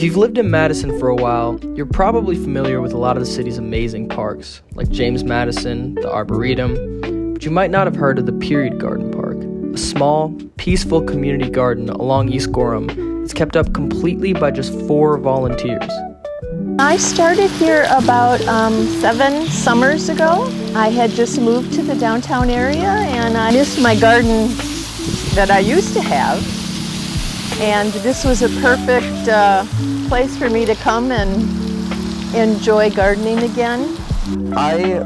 If you've lived in Madison for a while, you're probably familiar with a lot of the city's amazing parks, like James Madison, the Arboretum, but you might not have heard of the Period Garden Park, a small, peaceful community garden along East Gorham. It's kept up completely by just 4 volunteers. I started here about 7 summers ago. I had just moved to the downtown area and I missed my garden that I used to have. And this was a perfect place for me to come and enjoy gardening again. I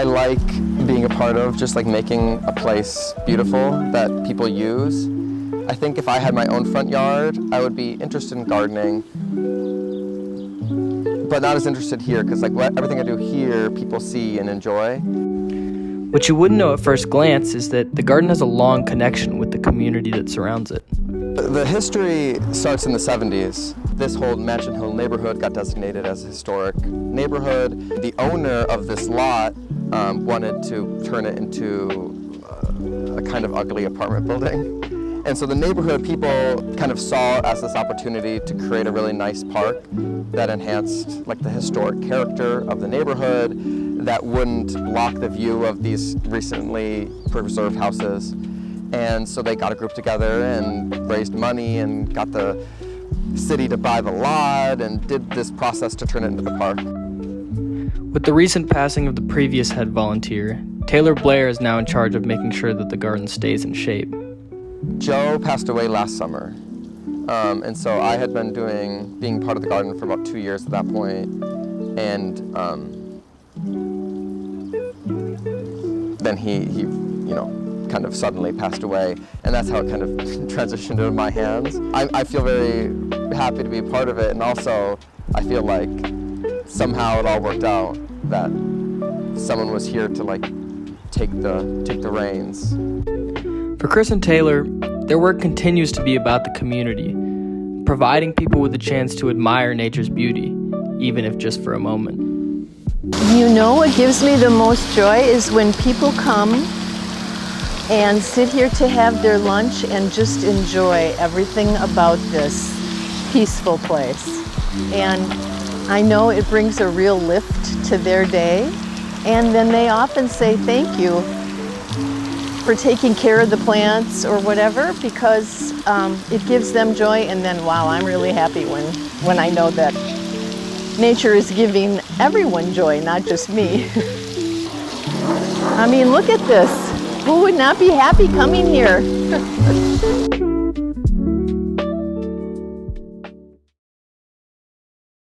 like being a part of just like making a place beautiful that people use. I think if I had my own front yard, I would be interested in gardening, but not as interested here because like everything I do here, people see and enjoy. What you wouldn't know at first glance is that the garden has a long connection with the community that surrounds it. The history starts in the 70s. This whole Mansion Hill neighborhood got designated as a historic neighborhood. The owner of this lot wanted to turn it into a kind of ugly apartment building. And so the neighborhood people kind of saw it as this opportunity to create a really nice park that enhanced like the historic character of the neighborhood, that wouldn't block the view of these recently preserved houses. And so they got a group together and raised money and got the city to buy the lot and did this process to turn it into the park. With the recent passing of the previous head volunteer, Taylor Blair is now in charge of making sure that the garden stays in shape. Joe passed away last summer, and so I had been being part of the garden for about 2 years at that point, and then he kind of suddenly passed away, and that's how it kind of transitioned into my hands. I feel very happy to be a part of it, and also I feel like somehow it all worked out, that someone was here to like take the reins. For Chris and Taylor, their work continues to be about the community, providing people with a chance to admire nature's beauty, even if just for a moment. You know what gives me the most joy is when people come and sit here to have their lunch and just enjoy everything about this peaceful place. And I know it brings a real lift to their day, and then they often say thank you for taking care of the plants or whatever, because it gives them joy, and then wow, I'm really happy when I know that nature is giving everyone joy, not just me. I mean, look at this. Who would not be happy coming here?